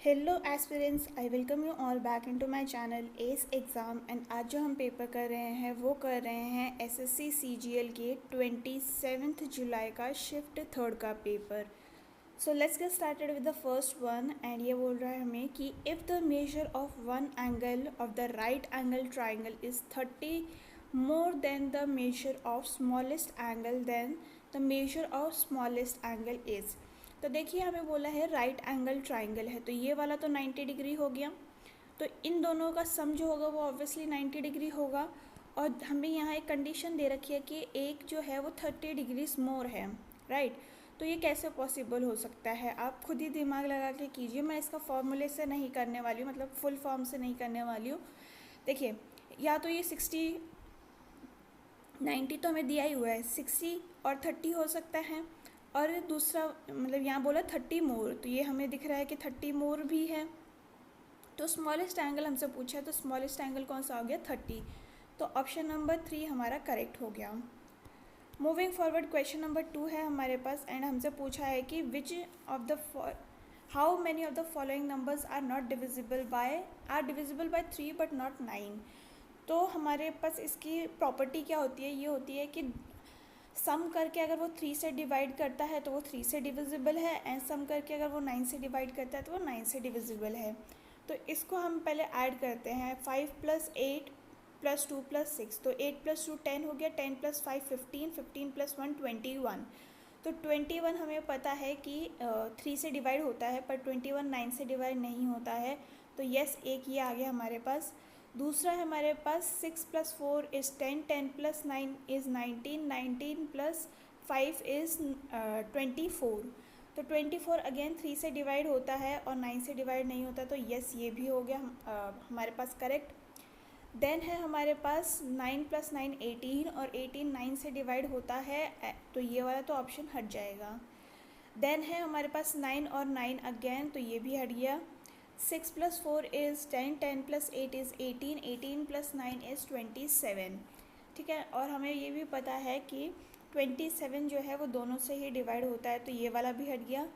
Hello aspirants, I welcome you all back into my channel S exam. And आज जो हम paper कर रहे हैं वो कर रहे हैं एसएससी सीजीएल के 27 जुलाई का शिफ्ट थर्ड का पेपर। So let's get started with the first one. And ये बोल रहा है हमें कि if the measure of one angle of the right angle triangle is 30 more than the measure of smallest angle, then the measure of smallest angle is. तो देखिए हमें बोला है राइट एंगल ट्राइंगल है, तो ये वाला तो 90 डिग्री हो गया, तो इन दोनों का सम जो होगा वो ऑब्वियसली 90 डिग्री होगा। और हमें यहाँ एक कंडीशन दे रखी है कि एक जो है वो 30 डिग्रीज मोर है, राइट। तो ये कैसे पॉसिबल हो सकता है, आप खुद ही दिमाग लगा के कीजिए। मैं इसका फॉर्मूले से नहीं करने वाली हूँ, मतलब फुल फॉर्म से नहीं करने वाली हूँ। देखिए, या तो ये 60 90 तो हमें दिया ही हुआ है, 60 और 30 हो सकता है। और दूसरा मतलब यहाँ बोला 30 मोर, तो ये हमें दिख रहा है कि 30 मोर भी है। तो स्मॉलेस्ट एंगल हमसे पूछा है, तो स्मॉलेस्ट एंगल कौन सा हो गया, 30। तो ऑप्शन नंबर 3 हमारा करेक्ट हो गया। मूविंग फॉरवर्ड, क्वेश्चन नंबर 2 है हमारे पास। एंड हमसे पूछा है कि which of the how many of the following numbers are divisible by 3 but not 9। तो हमारे पास इसकी प्रॉपर्टी क्या होती है, ये होती है कि सम करके अगर वो 3 से डिवाइड करता है तो वो 3 से डिविजिबल है, एंड सम करके अगर वो 9 से डिवाइड करता है तो वो 9 से डिविजिबल है। तो इसको हम पहले ऐड करते हैं, 5 + 8 + 2 + 6, तो 8 + 2 10 हो गया, 10 + 5 15, 15 + 1 21। तो 21 हमें पता है कि 3 से डिवाइड होता है, पर 21 9 से डिवाइड नहीं होता है। तो यस, एक ये आ गया हमारे पास। दूसरा है हमारे पास 6 + 4 = 10, 10 + 9 = 19, 19 + 5 = 24। तो 24 अगेन 3 से डिवाइड होता है और 9 से डिवाइड नहीं होता, तो यस ये भी हो गया हमारे पास करेक्ट। देन है हमारे पास 9 + 9 18, और 18 9 से डिवाइड होता है, तो ये वाला तो ऑप्शन हट जाएगा। देन है हमारे पास 9 और 9 अगेन, तो ये भी हट गया। 6 + 4 = 10, 10 + 8 = 18, 18 + 9 = 27। ठीक है, और हमें ये भी पता है कि 27 जो है वो दोनों से ही डिवाइड होता है, तो ये वाला भी हट गया।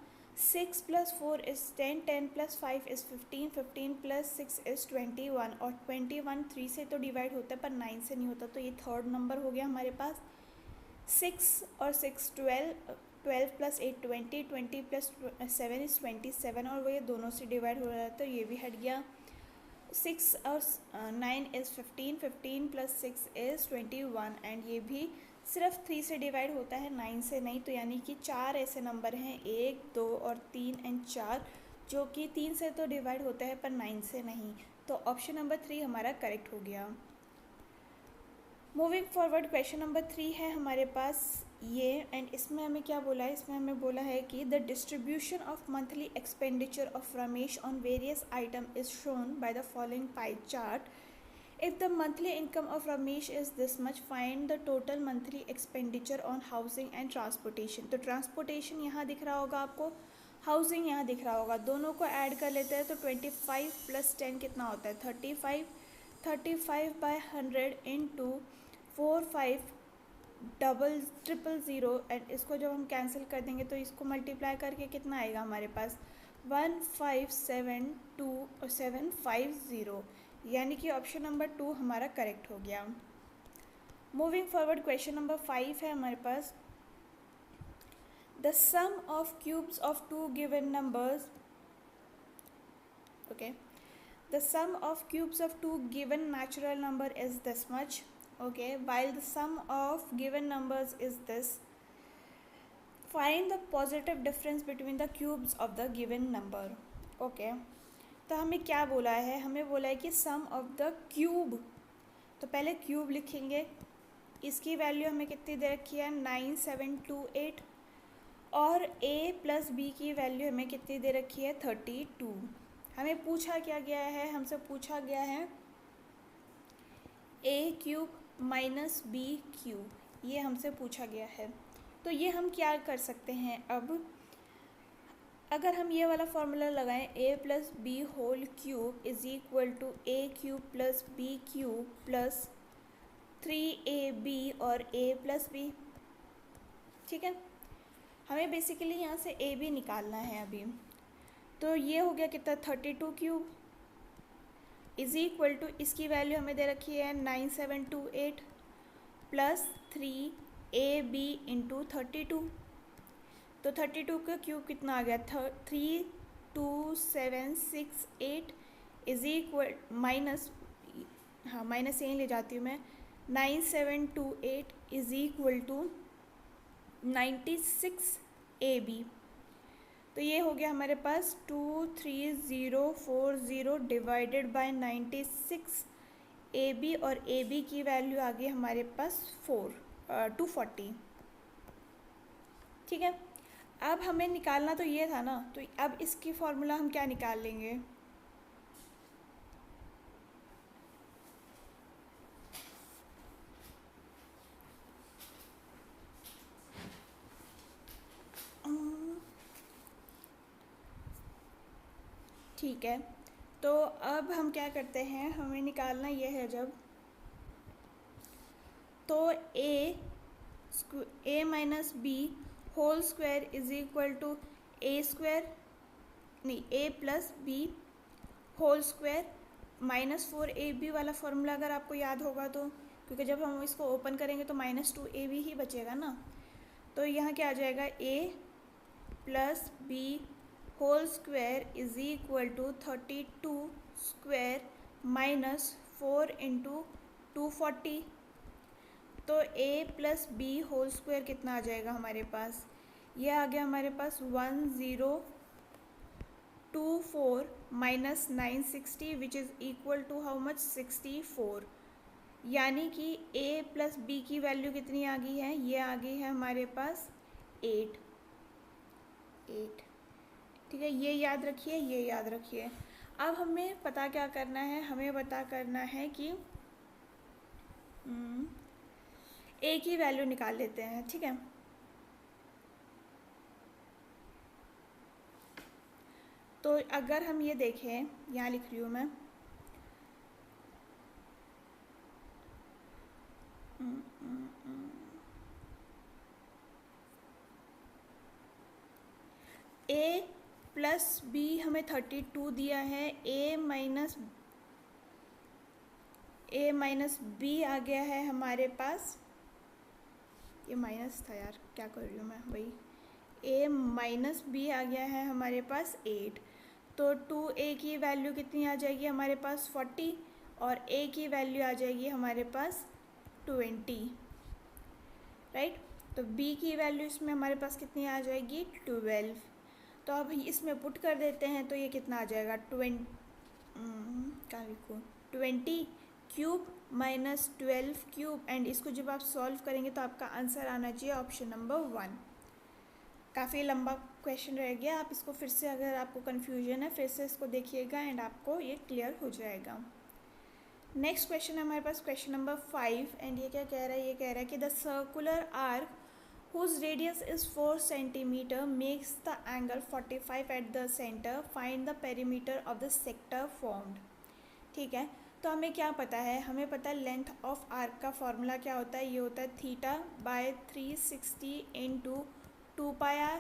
6 + 4 = 10, 10 + 5 = 15, 15 + 6 = 21, और 21 3 से तो डिवाइड होता है पर 9 से नहीं होता, तो ये थर्ड नंबर हो गया हमारे पास। 6 और 6 12, 12 + 8 20, 20 + 7 = 27, और वो ये दोनों से डिवाइड हो रहा है, तो ये भी हट गया। 6 और 9 = 15, 15 + 6 = 21, एंड ये भी सिर्फ 3 से डिवाइड होता है, 9 से नहीं। तो यानी कि 4 ऐसे नंबर हैं, 1 2 और 3 एंड 4, जो कि 3 से तो डिवाइड होता है पर 9 से नहीं। तो ऑप्शन नंबर 3 हमारा करेक्ट हो गया। मूविंग फॉरवर्ड, क्वेश्चन नंबर 3 है हमारे पास ये। एंड इसमें हमें क्या बोला है, इसमें हमें बोला है कि the distribution of monthly expenditure of Ramesh on various item is shown by the following pie chart. If the monthly income of Ramesh is this much, find the total monthly expenditure on housing and transportation. तो transportation यहाँ दिख रहा होगा आपको, housing यहाँ दिख रहा होगा, दोनों को ऐड कर लेते हैं तो 25 + 10 कितना होता है, 35। 35/100 इंटू 450000, एंड इसको जब हम कैंसिल कर देंगे तो इसको मल्टीप्लाई करके कितना आएगा हमारे पास, 1572750, यानी कि ऑप्शन नंबर 2 हमारा करेक्ट हो गया। मूविंग फॉरवर्ड, क्वेश्चन नंबर 5 है हमारे पास। The sum of cubes of 2 given numbers, okay, the sum of cubes of 2 given natural number is this much, okay, while the sum of given numbers is this. Find the positive difference between the cubes of the given number, okay। तो हमें क्या बोला है, हमें बोला है कि sum of the cube, तो पहले क्यूब लिखेंगे, इसकी वैल्यू हमें कितनी दे रखी है, 9728, और a + b की वैल्यू हमें कितनी दे रखी है, 32। हमें पूछा क्या गया है, हमसे पूछा गया है a³ - b³, ये हमसे पूछा गया है। तो ये हम क्या कर सकते हैं, अब अगर हम ये वाला फॉर्मूला लगाएं, a + b² = a³ + b³ + 3ab और a + b, ठीक है। हमें बेसिकली यहाँ से a b निकालना है अभी, तो ये हो गया कितना 32 क्यूब इज इक्वल टू, इसकी वैल्यू हमें दे रखी है 9728 प्लस 3ab इंटू 32। तो 32 का क्यूब कितना आ गया 32768 इज इक्वल माइनस, हाँ माइनस यहीं ले जाती हूँ मैं, 9728 इज इक्वल टू 96ab। तो ये हो गया हमारे पास 23040 डिवाइडेड बाय 96 AB, और AB की वैल्यू आ गई हमारे पास 240। ठीक है, अब हमें निकालना तो ये था ना, तो अब इसकी फॉर्मूला हम क्या निकाल लेंगे, ठीक है। तो अब हम क्या करते हैं, हमें निकालना ये है जब, तो a minus B whole square is equal to A square, नहीं a plus B whole square minus 4ab वाला फॉर्मूला अगर आपको याद होगा तो, क्योंकि जब हम इसको ओपन करेंगे तो -2ab ही बचेगा ना। तो यहाँ क्या आ जाएगा, a plus B whole square is equal to 32 square minus 4 into 240। तो a plus B whole square कितना आ जाएगा हमारे पास, ये आ गया हमारे पास 1024 minus 960 which is equal to how much 64। यानी कि a प्लस बी की वैल्यू कितनी आ गई है, ये आ गई है हमारे पास 8। ठीक है, ये याद रखिए, ये याद रखिए। अब हमें पता क्या करना है, हमें पता करना है कि a की वैल्यू निकाल लेते हैं। ठीक है, तो अगर हम ये देखें, यहाँ लिख रही हूँ मैं, a प्लस बी हमें 32 दिया है, a माइनस बी आ गया है हमारे पास, ये माइनस था यार, क्या कर रही हूँ मैं भाई, a माइनस बी आ गया है हमारे पास 8। तो 2a की वैल्यू कितनी आ जाएगी हमारे पास 40, और a की वैल्यू आ जाएगी हमारे पास 20, राइट। तो b की वैल्यू इसमें हमारे पास कितनी आ जाएगी 12। तो अब इसमें पुट कर देते हैं, तो ये कितना आ जाएगा 20 क्यूब माइनस 12 क्यूब, एंड इसको जब आप सॉल्व करेंगे तो आपका आंसर आना चाहिए ऑप्शन नंबर 1। काफ़ी लंबा क्वेश्चन रह गया, आप इसको फिर से, अगर आपको कन्फ्यूजन है फिर से इसको देखिएगा एंड आपको ये क्लियर हो जाएगा। नेक्स्ट क्वेश्चन है हमारे पास क्वेश्चन नंबर 5, एंड ये क्या कह रहा है, ये कह रहा है कि the circular arc whose radius is 4 centimeter makes the angle 45 at the center, find the perimeter of the sector formed। ठीक है, तो हमें क्या पता है, हमें पता है लेंथ ऑफ आर्क का फॉर्मूला क्या होता है, ये होता है θ/360 इंटू 2πr।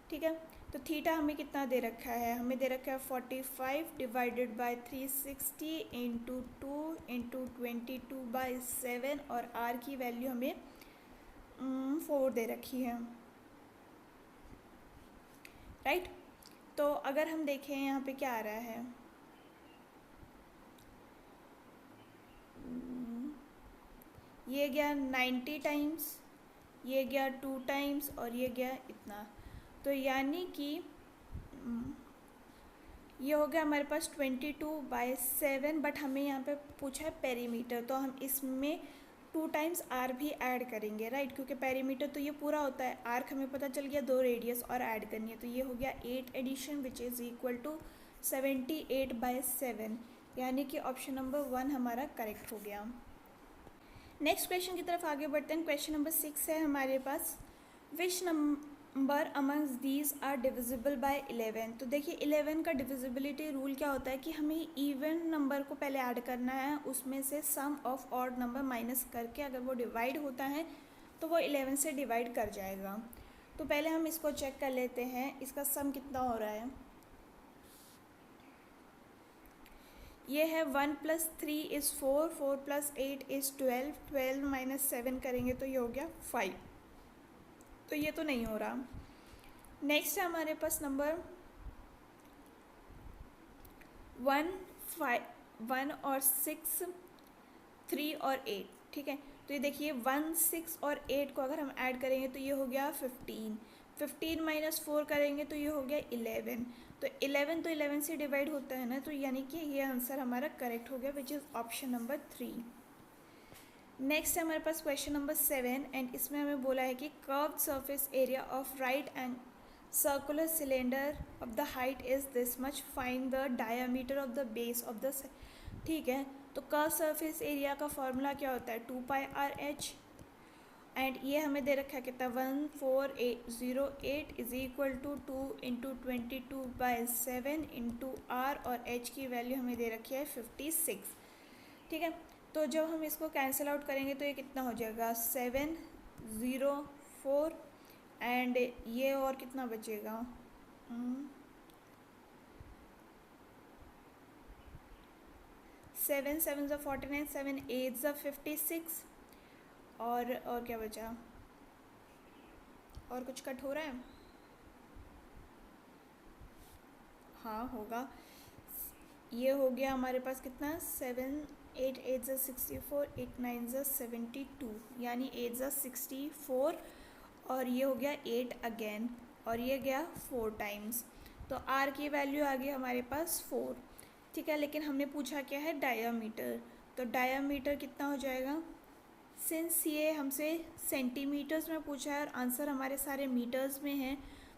ठीक है, तो थीटा हमें कितना दे रखा है, हमें दे रखा है 45 डिवाइडेड बाय 360 इंटू 2 इंटू 22/7, और आर की वैल्यू हमें 4 दे रखी है, राइट। तो अगर हम देखें यहाँ पे क्या आ रहा है, ये गया 90 टाइम्स, ये गया 2 टाइम्स, और ये गया इतना। तो यानी कि ये हो गया हमारे पास 22/7, बट हमें यहाँ पे पूछा है पेरीमीटर, तो हम इसमें 2 टाइम्स आर भी ऐड करेंगे, राइट, क्योंकि पेरीमीटर तो ये पूरा होता है, आर्क हमें पता चल गया 2 रेडियस और ऐड करनी है, तो ये हो गया 8 addition which is equal to 78/7, यानी कि ऑप्शन नंबर 1 हमारा करेक्ट हो गया। नेक्स्ट क्वेश्चन की तरफ आगे बढ़ते हैं। क्वेश्चन नंबर 6 है हमारे पास, which number amongst these are divisible by 11। तो देखिए 11 का डिविजिबिलिटी रूल क्या होता है कि हमें इवन नंबर को पहले ऐड करना है, उसमें से सम ऑफ ऑड नंबर माइनस करके अगर वो डिवाइड होता है तो वो 11 से डिवाइड कर जाएगा। तो पहले हम इसको चेक कर लेते हैं, इसका सम कितना हो रहा है। ये है 1 + 3 = 4, 4 + 8 = 12, 12 - 7 करेंगे तो ये हो गया 5। तो ये तो नहीं हो रहा। नेक्स्ट है हमारे पास नंबर 1, 5, 1 और 6, 3 और 8, ठीक है। तो ये देखिए 1, 6 और 8 को अगर हम ऐड करेंगे तो ये हो गया 15, 15 - 4 करेंगे तो ये हो गया 11। तो 11 तो 11 से डिवाइड होता है ना, तो यानी कि ये आंसर हमारा करेक्ट हो गया, which is option number 3। Next है हमारे पास क्वेश्चन नंबर 7 एंड इसमें हमें बोला है कि curved surface area of right and circular cylinder of the height is this much, find the diameter of the base of the, ठीक है। तो कर्व सरफेस एरिया का फॉर्मूला क्या होता है, 2πr/h एंड ये हमें दे रखा है कितना 14808 = 2 × 22/7 × r और h की वैल्यू हमें दे रखी है 56, ठीक है। तो जब हम इसको कैंसिल आउट करेंगे तो ये कितना हो जाएगा 704 एंड ये और कितना बचेगा 7 7 = 49, 7 8 = 56 और क्या बचा, और कुछ कट हो रहा है, हाँ होगा। ये हो गया हमारे पास कितना 7 8 8 = 64, 8 9 = 72, यानी 8 = 64 और ये हो गया 8 अगेन और ये गया 4 टाइम्स। तो r की वैल्यू आ गई हमारे पास 4, ठीक है। लेकिन हमने पूछा क्या है डायामीटर, तो डायामीटर कितना हो जाएगा, सिंस ये हमसे सेंटीमीटर्स में पूछा है और आंसर हमारे सारे मीटर्स में है,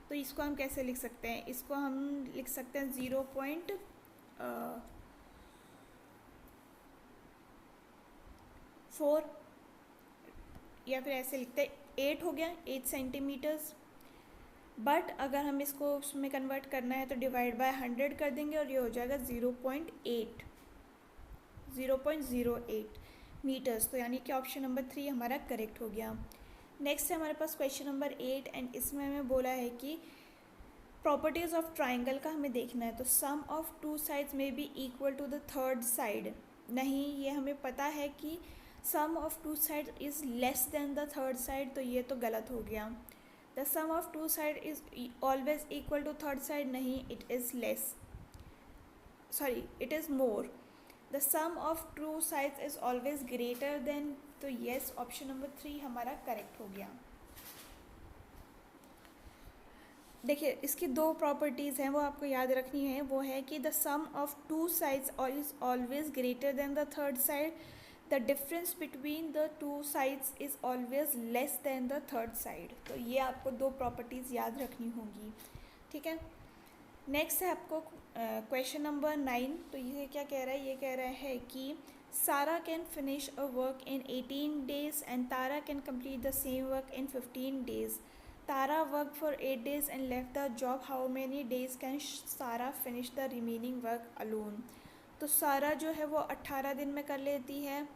तो इसको हम कैसे लिख सकते हैं, इसको हम लिख सकते हैं 0.4 या फिर ऐसे लिखते हैं 8 हो गया 8 सेंटीमीटर्स। बट अगर हम इसको उसमें कन्वर्ट करना है तो डिवाइड बाय 100 कर देंगे और ये हो जाएगा 0.08 मीटर्स। तो यानी कि ऑप्शन नंबर 3 हमारा करेक्ट हो गया। नेक्स्ट है हमारे पास क्वेश्चन नंबर 8 एंड इसमें हमें बोला है कि प्रॉपर्टीज़ ऑफ ट्राइंगल का हमें देखना है। तो सम ऑफ 2 साइड्स में be equal to the third side, नहीं ये हमें पता है कि sum of 2 side is less than the third side, तो ये तो गलत हो गया। The sum of 2 side is always equal to third side, नहीं it is less, sorry it is more. The sum of 2 sides is always greater than, तो yes option number 3 हमारा correct हो गया। देखिए इसकी 2 प्रॉपर्टीज़ हैं वो आपको याद रखनी है, वो है कि the sum of 2 sides is always greater than the third side, the difference between the 2 sides is always less than the third side. तो ये आपको 2 प्रॉपर्टीज़ याद रखनी होगी, ठीक है। नेक्स्ट है आपको क्वेश्चन नंबर 9। तो ये क्या कह रहा है, ये कह रहा है कि सारा can finish a work in 18 days and Tara can complete the same work in 15 days। Tara worked for 8 days and left the job. How many days can Sara finish the remaining work alone? तो सारा जो है वो 18 दिन में कर लेती है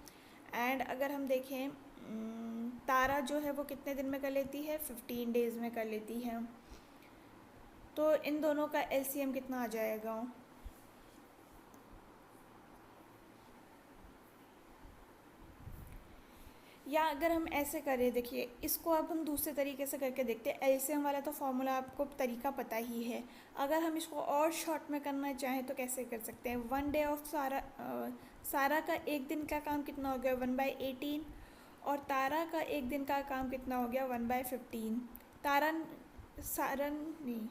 एंड अगर हम देखें तारा जो है वो कितने दिन में कर लेती है 15 डेज़ में कर लेती है। तो इन दोनों का एलसीएम कितना आ जाएगा, या अगर हम ऐसे करें, देखिए इसको अब हम दूसरे तरीके से करके देखते हैं। एलसीएम वाला तो फॉर्मूला आपको तरीका पता ही है, अगर हम इसको और शॉर्ट में करना चाहें तो कैसे कर सकते हैं। 1 डे ऑफ सारा का एक दिन का काम कितना हो गया 1/18 और तारा का एक दिन का काम कितना हो गया 1/15।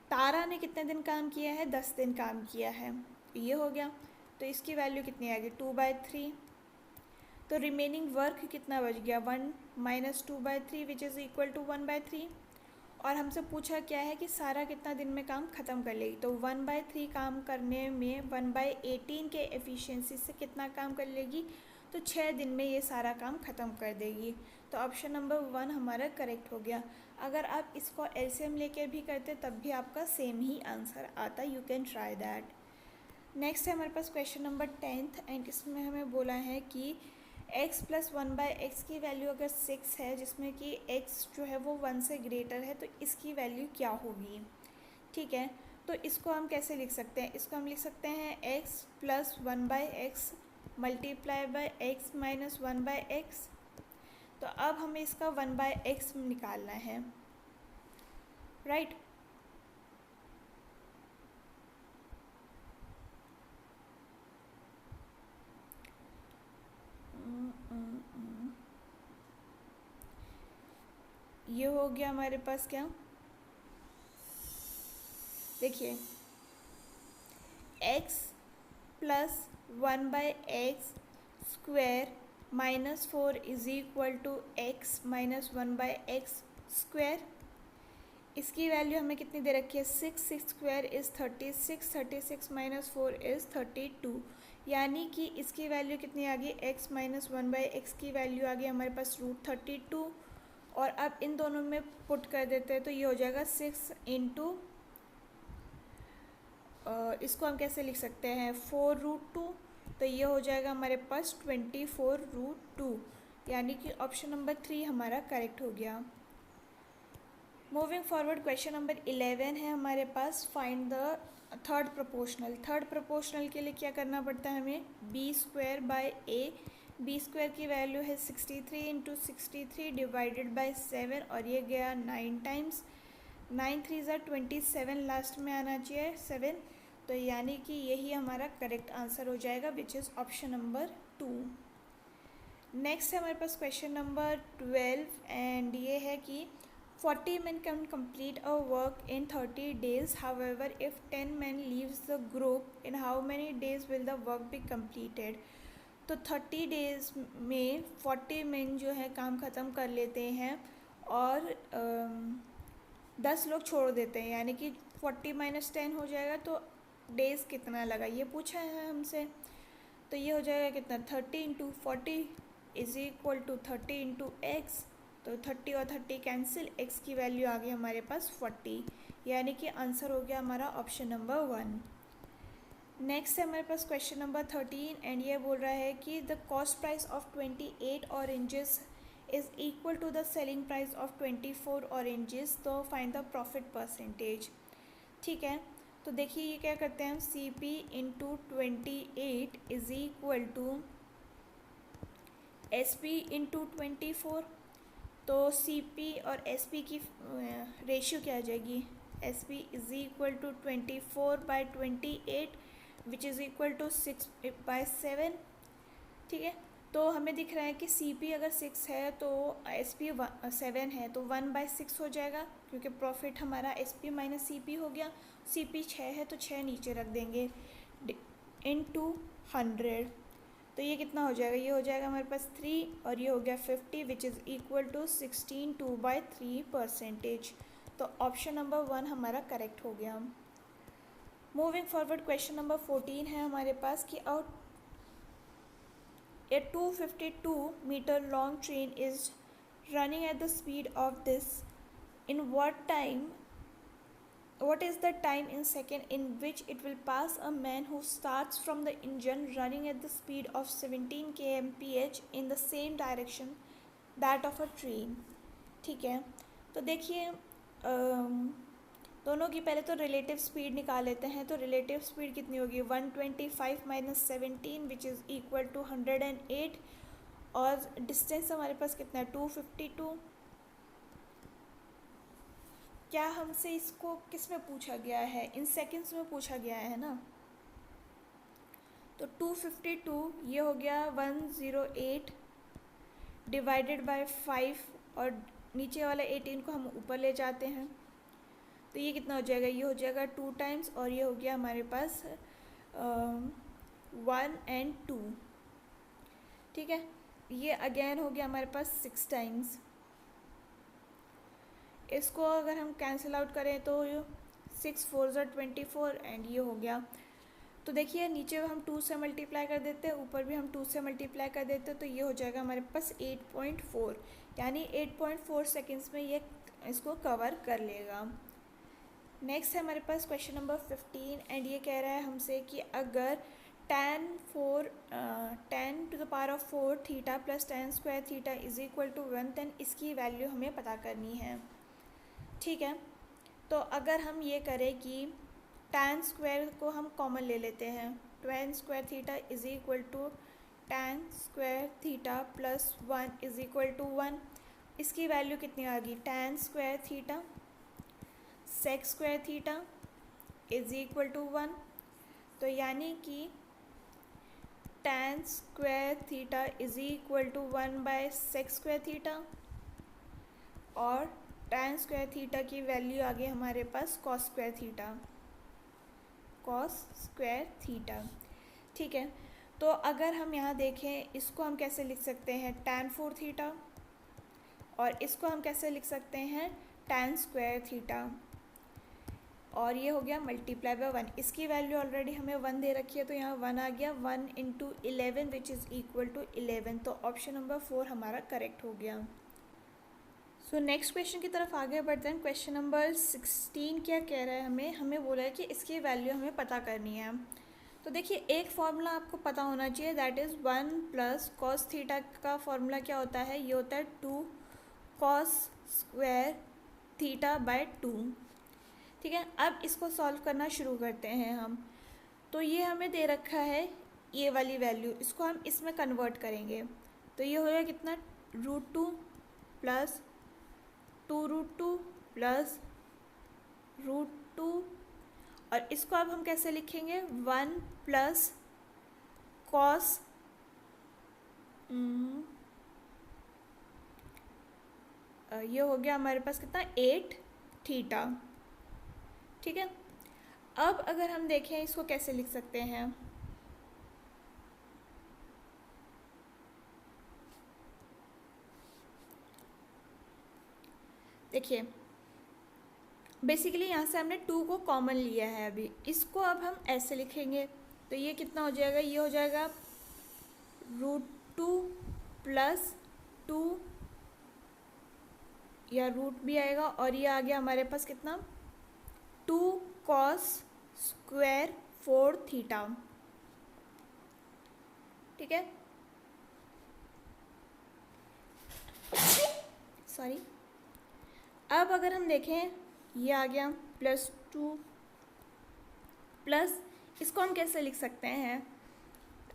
तारा ने कितने दिन काम किया है 10 दिन काम किया है, ये हो गया। तो इसकी वैल्यू कितनी आ गई 2/3। तो रिमेनिंग वर्क कितना बच गया 1 - 2/3 विच इज़ इक्वल टू 1/3। और हमसे पूछा क्या है कि सारा कितना दिन में काम ख़त्म कर लेगी, तो 1/3 काम करने में 1/18 के एफिशिएंसी से कितना काम कर लेगी, तो 6 दिन में ये सारा काम ख़त्म कर देगी। तो ऑप्शन नंबर 1 हमारा करेक्ट हो गया। अगर आप इसको एलसीएम लेके भी करते तब भी आपका सेम ही आंसर आता, you can try that. Next है हमारे पास क्वेश्चन नंबर 10 एंड इसमें हमें बोला है कि x प्लस 1/x की वैल्यू अगर 6 है, जिसमें कि x जो है वो 1 से ग्रेटर है, तो इसकी वैल्यू क्या होगी। ठीक है, तो इसको हम कैसे लिख सकते हैं, इसको हम लिख सकते हैं x plus 1/x multiply by x minus 1/x। तो अब हमें इसका 1/x निकालना है, राइट। ये हो गया हमारे पास क्या, देखिए x plus 1/x square minus 4 is equal to x minus 1/x square. इसकी वैल्यू हमें कितनी दे रखी है, 6 स्क्वायर इज़ 36, 36 माइनस 4 इज़ 32, यानी कि इसकी वैल्यू कितनी आ गई, x माइनस 1/x की वैल्यू आ गई हमारे पास √32। और अब इन दोनों में पुट कर देते हैं तो ये हो जाएगा 6 इंटू, इसको हम कैसे लिख सकते हैं, 4√2। तो ये हो जाएगा हमारे पास 24√2, यानी कि ऑप्शन नंबर 3 हमारा करेक्ट हो गया। मूविंग फॉरवर्ड, क्वेश्चन नंबर 11 है हमारे पास, find the third proportional. Third proportional के लिए क्या करना पड़ता है हमें, b² a। b² की वैल्यू है 63 इंटू 63 डिवाइडेड बाई 7, और ये गया 9 टाइम्स। 9 3 ज़ा 27, लास्ट में आना चाहिए 7, तो यानी कि यही हमारा करेक्ट आंसर हो जाएगा, which is option number 2। Next है हमारे पास क्वेश्चन नंबर 12, एंड ये है कि 40 men can complete a work in 30 days. However, if 10 men leaves the group, in how many days will the work be completed? तो 30 days में 40 men जो है काम ख़त्म कर लेते हैं और 10 लोग छोड़ देते हैं, यानी कि 40 माइनस 10 हो जाएगा, तो डेज़ कितना लगा ये पूछा है हमसे। तो ये हो जाएगा कितना, 30 into 40 is equal to 30 into X. तो 30 और 30 कैंसिल, x की वैल्यू आ गई हमारे पास 40, यानी कि आंसर हो गया हमारा ऑप्शन नंबर 1। नेक्स्ट है हमारे पास क्वेश्चन नंबर 13, एंड ये बोल रहा है कि the cost price of 28 oranges is equal to the selling price of 24 oranges, तो फाइंड द प्रॉफिट परसेंटेज। ठीक है, तो देखिए ये क्या करते हैं हम, CP into 28 is equal to SP into 24। तो CP और SP की रेशियो क्या आ जाएगी, SP is equal to 24/28 which is equal to 6/7। ठीक है, तो हमें दिख रहा है कि CP अगर 6 है तो SP 7 है, तो 1/6 हो जाएगा, क्योंकि प्रॉफिट हमारा SP माइनस CP हो गया। CP 6 है तो 6 नीचे रख देंगे, इंटू 100, तो ये कितना हो जाएगा, ये हो जाएगा हमारे पास 3, और ये हो गया 50 विच इज़ इक्वल टू 16 2/3%। तो ऑप्शन नंबर 1 हमारा करेक्ट हो गया। मूविंग फॉरवर्ड, क्वेश्चन नंबर 14 है हमारे पास कि a 252 meter long train is running at the speed of this, in what is the time in second in which it will pass a man who starts from the engine running at the speed of 17 kmph in the same direction that of a train। ठीक है, तो देखिए दोनों की पहले तो relative speed निकाल लेते हैं। तो रिलेटिव स्पीड कितनी होगी, 125 minus 17 which is equal to 108, और डिस्टेंस हमारे पास कितना है, 252। क्या हमसे इसको किस में पूछा गया है, इन सेकंड्स में पूछा गया है ना। तो 252 ये हो गया 108 डिवाइडेड बाय 5, और नीचे वाला 18 को हम ऊपर ले जाते हैं, तो ये कितना हो जाएगा, ये हो जाएगा 2 टाइम्स, और ये हो गया हमारे पास 1 and 2। ठीक है, ये अगेन हो गया हमारे पास 6 टाइम्स। इसको अगर हम कैंसिल आउट करें तो 6 4 ज़ा 24, एंड ये हो गया। तो देखिए नीचे हम 2 से मल्टीप्लाई कर देते हैं, ऊपर भी हम 2 से मल्टीप्लाई कर देते हैं, तो ये हो जाएगा हमारे पास 8.4, यानी 8.4 सेकेंड्स में ये इसको कवर कर लेगा। नेक्स्ट है हमारे पास क्वेश्चन नंबर 15, एंड ये कह रहा है हमसे कि अगर tan to the power of 4 theta plus tan square theta is equal to 1, देन इसकी वैल्यू हमें पता करनी है। ठीक है, तो अगर हम ये करें कि tan स्क्वायर को हम कॉमन ले लेते हैं, tan square theta is equal to tan square theta plus 1 is equal to 1। इसकी वैल्यू कितनी आ गई, tan square theta sec square theta is equal to 1। तो यानी कि tan square theta is equal to 1 by sec square theta, और tan square थीटा की वैल्यू आ गई हमारे पास cos square theta, cos square theta. ठीक है, तो अगर हम यहाँ देखें इसको हम कैसे लिख सकते हैं, tan 4 थीटा, और इसको हम कैसे लिख सकते हैं, tan स्क्वायर थीटा, और ये हो गया मल्टीप्लाई बाय 1। इसकी वैल्यू ऑलरेडी हमें 1 दे रखी है, तो यहाँ 1 आ गया, 1 into 11 which is equal to 11। तो ऑप्शन नंबर 4 हमारा करेक्ट हो गया। सो नेक्स्ट क्वेश्चन की तरफ आगे बढ़ते हैं। क्वेश्चन नंबर 16 क्या कह रहा है, हमें बोला है कि इसकी वैल्यू हमें पता करनी है। तो देखिए, एक फार्मूला आपको पता होना चाहिए, that is 1 plus cos theta का फार्मूला क्या होता है, ये होता है 2 कॉस स्क्वायर थीटा बाय 2। ठीक है, अब इसको सॉल्व करना शुरू करते हैं हम। तो ये हमें दे रखा है ये वाली वैल्यू, इसको हम इसमें कन्वर्ट करेंगे, तो ये हो गया कितना, √2 प्लस 2√2 प्लस √2, और इसको अब हम कैसे लिखेंगे, 1 प्लस कॉस ये हो गया हमारे पास कितना, 8 थीटा। ठीक है, अब अगर हम देखें इसको कैसे लिख सकते हैं, देखिए बेसिकली यहाँ से हमने 2 को कॉमन लिया है, अभी इसको अब हम ऐसे लिखेंगे, तो ये कितना हो जाएगा, ये हो जाएगा √2 प्लस 2, या रूट भी आएगा, और ये आ गया हमारे पास कितना, 2 कॉस स्क्वायर 4 थीटा। ठीक है, सॉरी। अब अगर हम देखें, ये आ गया प्लस 2 प्लस, इसको हम कैसे लिख सकते हैं,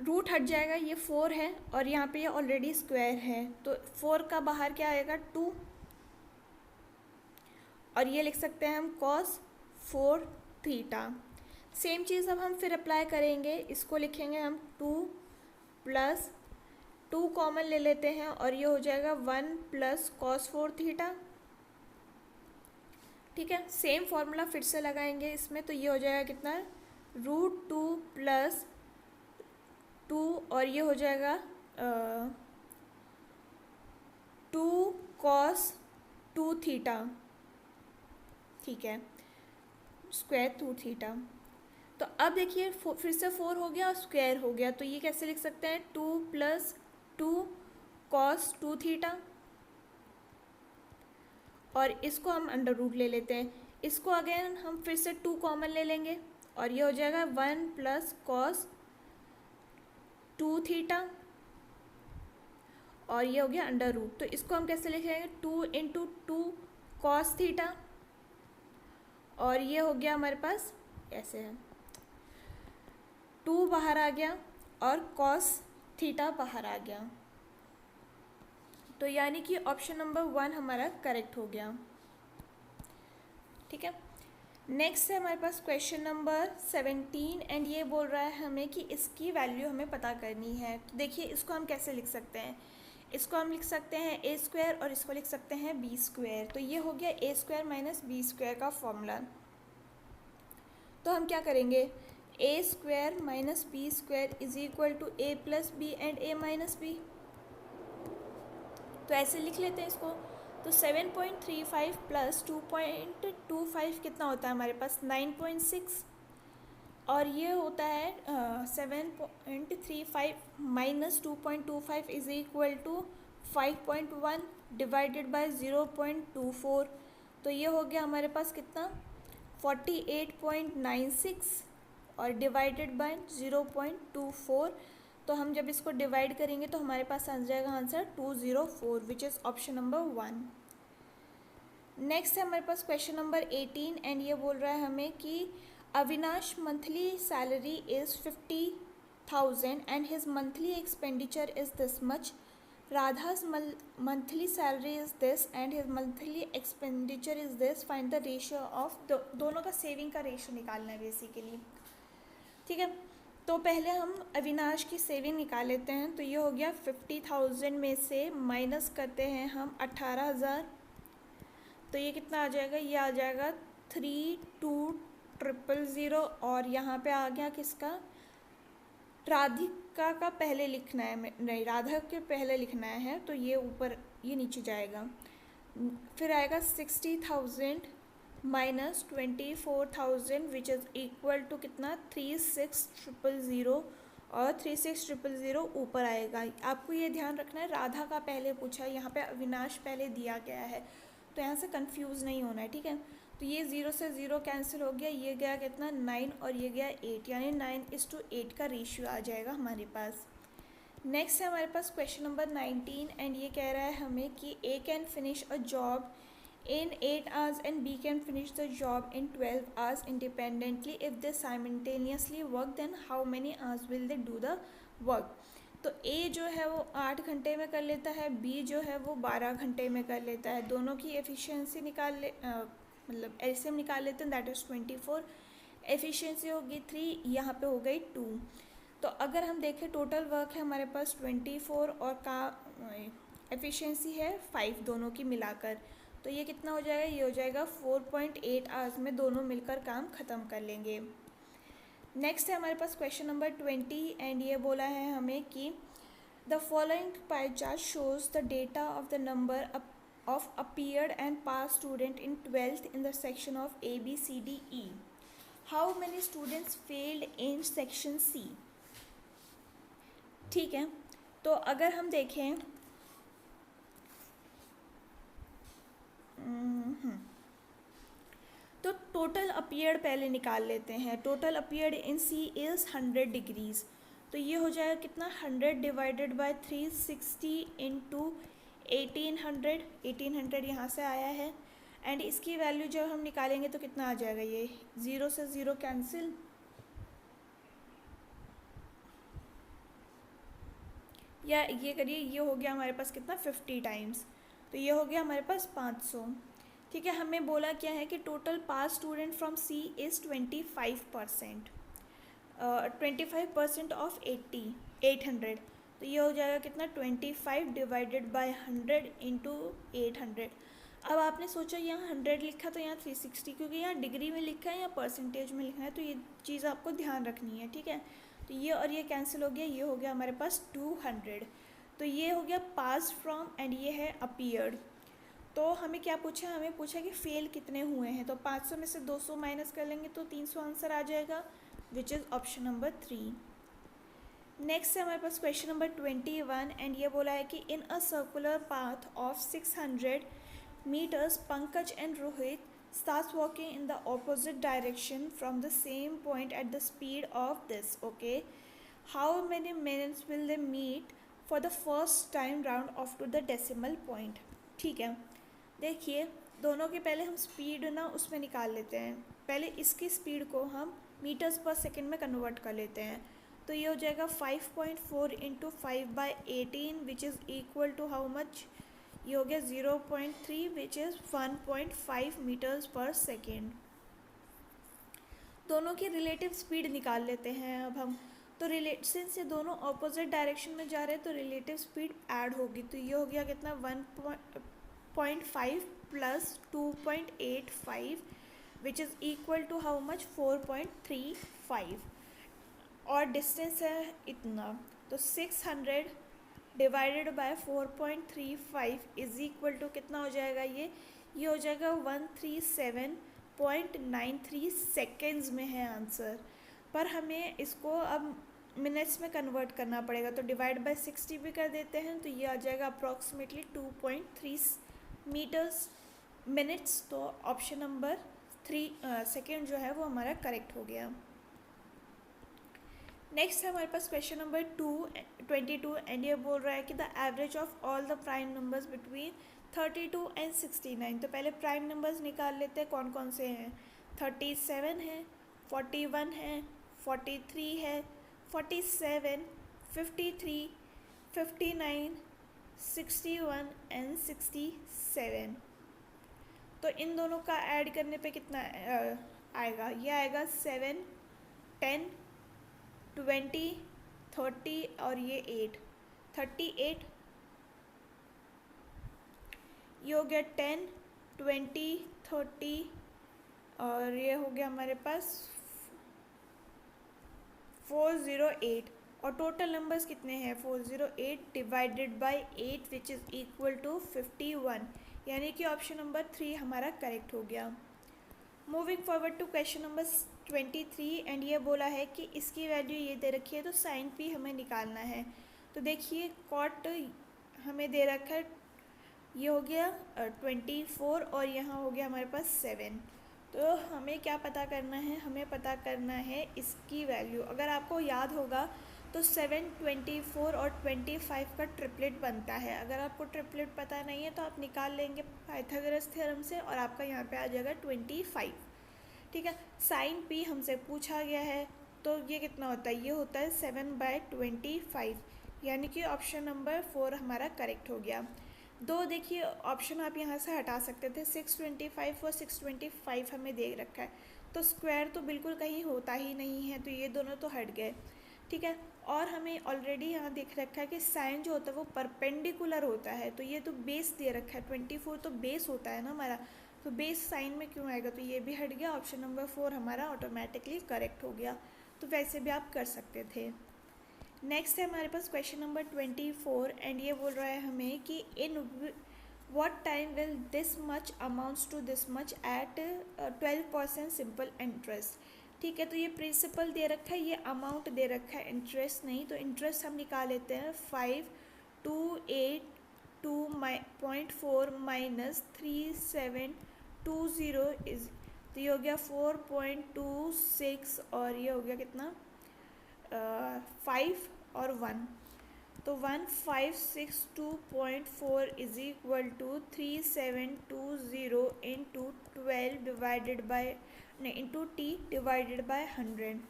रूट हट जाएगा, ये 4 है और यहाँ पे ये ऑलरेडी स्क्वायर है, तो 4 का बाहर क्या आएगा, 2, और ये लिख सकते हैं हम कॉस 4 थीटा। सेम चीज़ अब हम फिर अप्लाई करेंगे, इसको लिखेंगे हम 2 प्लस 2 कॉमन ले लेते हैं, और ये हो जाएगा 1 प्लस कॉस 4 थीटा। ठीक है, सेम फॉर्मूला फिर से लगाएंगे इसमें, तो ये हो जाएगा कितना, √2 प्लस 2, और ये हो जाएगा 2 कॉस 2 थीटा। ठीक है, स्क्वायर 2 थीटा। तो अब देखिए फिर से 4 हो गया और स्क्वायर हो गया, तो ये कैसे लिख सकते हैं, 2 प्लस 2 कॉस 2 थीटा, और इसको हम अंडर रूट ले लेते हैं, इसको अगेन हम फिर से 2 कॉमन ले लेंगे, और ये हो जाएगा 1 प्लस कॉस 2 थीटा, और ये हो गया अंडर रूट। तो इसको हम कैसे लिखेंगे, 2 इंटू 2 कॉस थीटा, और ये हो गया हमारे पास ऐसे है, 2 बाहर आ गया और कॉस थीटा बाहर आ गया, तो यानी कि ऑप्शन नंबर 1 हमारा करेक्ट हो गया। ठीक है, नेक्स्ट है हमारे पास क्वेश्चन नंबर 17, एंड ये बोल रहा है हमें कि इसकी वैल्यू हमें पता करनी है। तो देखिए इसको हम कैसे लिख सकते हैं, इसको हम लिख सकते हैं a स्क्वायर, और इसको लिख सकते हैं b स्क्वायर। तो ये हो गया a square minus b square का फॉर्मूला। तो हम क्या करेंगे, a square minus b square is equal to a plus B and a minus B. तो ऐसे लिख लेते हैं इसको। तो 7.35 प्लस 2.25 कितना होता है हमारे पास, 9.6, और ये होता है 7.35 minus 2.25 is equal to 5.1 divided by 0.24। तो ये हो गया हमारे पास कितना, 48.96 और डिवाइडेड बाय 0.24। तो हम जब इसको डिवाइड करेंगे तो हमारे पास आ जाएगा answer 204, which is option number 1। Next है हमारे पास क्वेश्चन नंबर 18 एंड ये बोल रहा है हमें कि Avinash monthly salary is 50,000 and his monthly expenditure is this much. Radha's monthly salary is this and his monthly expenditure is this. Find the ratio of दोनों का सेविंग का रेशियो निकालना है बेसिकली। ठीक है, तो पहले हम अविनाश की सेविंग निकाल लेते हैं। तो ये हो गया 50,000 में से माइनस करते हैं हम 18,000, तो ये कितना आ जाएगा, ये आ जाएगा 32,000। और यहाँ पे आ गया किसका, राधिका का पहले लिखना है, नहीं राधा के पहले लिखना है, तो ये ऊपर ये नीचे जाएगा। फिर आएगा 60,000 minus 24,000 which is equal to कितना 36,000 और 36,000 ऊपर आएगा। आपको ये ध्यान रखना है, राधा का पहले पूछा है, यहाँ पे अविनाश पहले दिया गया है, तो यहाँ से कंफ्यूज नहीं होना है। ठीक है, तो ये 0 से 0 कैंसिल हो गया, ये गया कितना 9 और ये गया 8, यानी 9:8 का रेशियो आ जाएगा हमारे पास। नेक्स्ट है हमारे पास क्वेश्चन नंबर 19 एंड ये कह रहा है हमें कि A can finish a job in 8 hours and B can finish the job in 12 hours independently. If they simultaneously work, then how many hours will they do the work? तो A जो है वो 8 घंटे में कर लेता है, B जो है वो 12 घंटे में कर लेता है। दोनों की एफिशिएंसी निकाल ले मतलब एलसीएम निकाल लेते हैं, दैट इज़ 24। एफिशिएंसी होगी 3, यहाँ पे हो गई 2। तो अगर हम देखें टोटल वर्क है हमारे पास 24 और का एफिशिएंसी है 5, दोनों की मिलाकर। तो ये कितना हो जाएगा, ये हो जाएगा 4.8 आवर्स में दोनों मिलकर काम ख़त्म कर लेंगे। नेक्स्ट है हमारे पास क्वेश्चन नंबर 20 एंड ये बोला है हमें कि the following pie chart shows the data of the number of appeared and passed student in 12th in the section of A, B, C, D, E. How many students failed in section C? ठीक है, तो अगर हम देखें तो total appeared पहले निकाल लेते हैं। Total appeared in C is 100 degrees, तो ये हो जाएगा कितना 100 डिवाइडेड बाय 360 इंटू 1800 यहाँ से आया है एंड इसकी वैल्यू जब हम निकालेंगे तो कितना आ जाएगा, ये 0 से 0 कैंसिल, या ये करिए, ये हो गया हमारे पास कितना 50 टाइम्स, तो ये हो गया हमारे पास 500। ठीक है, हमें बोला क्या है कि total pass student from C is 25%, 25% of 800, तो ये हो जाएगा कितना 25 डिवाइडेड बाय 100 इंटू 800। अब आपने सोचा यहाँ 100 लिखा तो यहाँ 360, क्योंकि यहाँ डिग्री में लिखा है या परसेंटेज में लिखा है, तो ये चीज़ आपको ध्यान रखनी है। ठीक है, तो ये और ये कैंसिल हो गया, ये हो गया हमारे पास 200। तो ये हो गया पास फ्रॉम एंड ये है अपीयर्ड। तो हमें क्या पूछा, हमें पूछा कि फेल कितने हुए हैं, तो 500 में से 200 माइनस कर लेंगे तो 300 आंसर आ जाएगा, which is option number 3। Next है हमारे पास क्वेश्चन नंबर 21 एंड ये बोला है कि in a circular path of 600 meters Pankaj and Rohit starts walking in the opposite direction from the same point at the speed of this. Okay, how many minutes will they meet for the first time round off to the decimal point? ठीक है, देखिए दोनों के पहले हम speed ना उसमें निकाल लेते हैं। पहले इसकी स्पीड को हम मीटर्स पर सेकेंड में कन्वर्ट कर लेते हैं, तो ये हो जाएगा 5.4 into 5/18 which is equal to how much, ये हो गया 0.3 विच इज़ 1.5 मीटर्स पर सेकेंड। दोनों की रिलेटिव स्पीड निकाल लेते हैं अब हम। तो सिंस ये दोनों ऑपोजिट डायरेक्शन में जा रहे हैं तो रिलेटिव स्पीड ऐड होगी, तो ये हो गया कितना 1.5 plus 2.85 which is equal to how much 4.35 और डिस्टेंस है इतना, तो 600 divided by 4.35 is equal to कितना हो जाएगा, ये हो जाएगा 137.93 सेकेंड्स में है आंसर। पर हमें इसको अब मिनट्स में कन्वर्ट करना पड़ेगा, तो डिवाइड बाय 60 भी कर देते हैं, तो ये आ जाएगा अप्रॉक्सीमेटली 2.3 मीटर्स मिनट्स। तो ऑप्शन नंबर 3 सेकेंड जो है वो हमारा करेक्ट हो गया। नेक्स्ट है हमारे पास क्वेश्चन नंबर 22 एंड ये बोल रहा है कि the average of all the prime numbers between 32 and 69। तो पहले प्राइम नंबर्स निकाल लेते हैं कौन कौन से हैं। 37 है, 41 है, 43 है, 47, 53, 59, 61 एंड 67। तो इन दोनों का ऐड करने पे कितना आएगा? ये आएगा 7, 10, 20, 30 और ये 8, 38। ये हो गया 10, 20, 30 और ये हो गया हमारे पास 408। और टोटल नंबर्स कितने हैं? 408 divided by 8 which is equal to 51, यानी कि ऑप्शन नंबर 3 हमारा करेक्ट हो गया। Moving forward to question number 23 and ये बोला है कि इसकी वैल्यू ये दे रखी है तो साइन पी हमें निकालना है। तो देखिए कॉट हमें दे रखा है, ये हो गया 24 और यहाँ हो गया हमारे पास 7। तो हमें क्या पता करना है? हमें पता करना है इसकी वैल्यू। अगर आपको याद होगा तो 7, 24 और 25 का ट्रिपलेट बनता है। अगर आपको ट्रिपलेट पता नहीं है तो आप निकाल लेंगे पाइथागोरस थ्योरम से और आपका यहाँ पे आ जाएगा 25। ठीक है, साइन पी हमसे पूछा गया है तो ये कितना होता है? ये होता है 7/25, यानी कि ऑप्शन नंबर 4 हमारा करेक्ट हो गया। दो देखिए ऑप्शन आप यहाँ से हटा सकते थे, 625 और 625 हमें दे रखा है तो स्क्वायर तो बिल्कुल कहीं होता ही नहीं है, तो ये दोनों तो हट गए। ठीक है, और हमें ऑलरेडी यहाँ दिख रखा है कि साइन जो होता है वो परपेंडिकुलर होता है, तो ये तो बेस दे रखा है 24 तो बेस होता है ना हमारा, तो बेस साइन में क्यों आएगा? तो ये भी हट गया, ऑप्शन नंबर 4 हमारा ऑटोमेटिकली करेक्ट हो गया। तो वैसे भी आप कर सकते थे। नेक्स्ट है हमारे पास क्वेश्चन नंबर 24 एंड ये बोल रहा है हमें कि in what time will this much amounts to this much at 12% simple interest. ठीक है, तो ये प्रिंसिपल दे रखा है, ये अमाउंट दे रखा है, इंटरेस्ट नहीं। तो इंटरेस्ट हम निकाल लेते हैं 5,282.4 माइनस 3,720 इज, तो ये हो गया 4.26 और ये हो गया कितना 5 और 1, तो 1562.4 is equal to 3720 into 12 divided by into T divided by 100।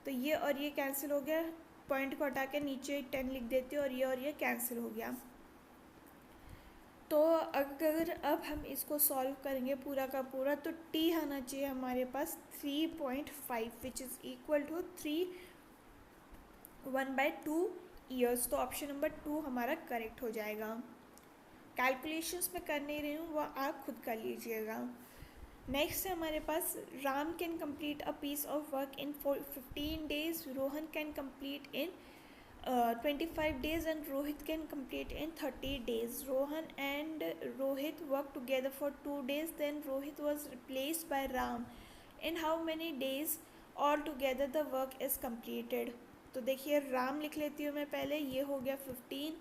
तो ये और ये कैंसिल हो गया, पॉइंट को हटा के नीचे 10 लिख देते और ये कैंसिल हो गया। तो अगर अब हम इसको सॉल्व करेंगे पूरा का पूरा तो टी आना चाहिए हमारे पास 3.5 which is equal to 1/2 years. तो ऑप्शन नंबर 2 हमारा करेक्ट हो जाएगा। कैलकुलेशंस में कर नहीं रही हूँ, वह आप खुद कर लीजिएगा। नेक्स्ट है हमारे पास Ram can complete a piece of work in 15 days, Rohan can complete in 25 days and Rohit can complete in 30 days. Rohan and Rohit worked together for 2 days, then Rohit was replaced by Ram. In how many days altogether the work is completed? तो देखिए राम लिख लेती हूँ मैं पहले, ये हो गया 15,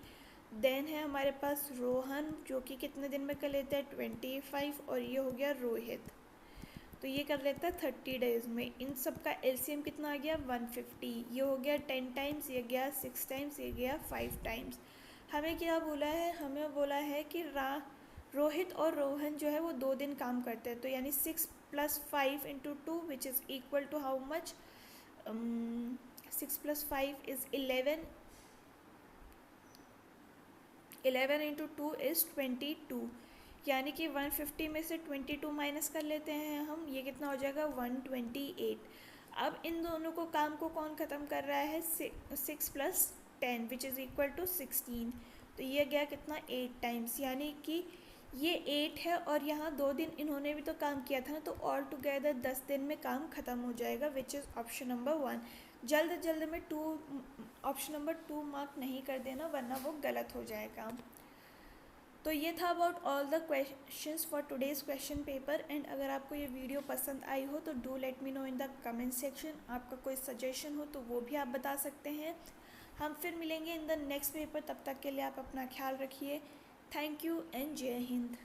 देन है हमारे पास रोहन जो कि कितने दिन में कर लेते हैं 25 और ये हो गया रोहित, तो ये कर लेता है 30 डेज़ में। इन सब का एलसीएम कितना आ गया 150, ये हो गया 10 टाइम्स, ये गया 6 टाइम्स, ये गया 5 टाइम्स। हमें क्या बोला है? हमें बोला है कि रोहित और रोहन जो है वो 2 दिन काम करते हैं, तो यानी 6 + 5 × 2 which is equal to how much? 6 + 5 is 11, 11 × 2 is 22, यानी कि 150 में से 22 माइनस कर लेते हैं हम, ये कितना हो जाएगा 128। अब इन दोनों को काम को कौन ख़त्म कर रहा है? 6 + 10 विच इज़ इक्वल टू 16, तो ये गया कितना 8 टाइम्स, यानी कि ये 8 है और यहाँ 2 दिन इन्होंने भी तो काम किया था ना, तो ऑल टुगेदर 10 दिन में काम ख़त्म हो जाएगा विच इज़ ऑप्शन नंबर 1। जल्द में ऑप्शन नंबर 2 मार्क नहीं कर देना वरना वो गलत हो जाएगा। तो ये था about all the questions for today's question paper. And अगर आपको ये वीडियो पसंद आई हो तो do let me know in the comment section. आपका कोई सजेशन हो तो वो भी आप बता सकते हैं। हम फिर मिलेंगे इन द नेक्स्ट पेपर, तब तक के लिए आप अपना ख्याल रखिए। थैंक यू एंड जय हिंद।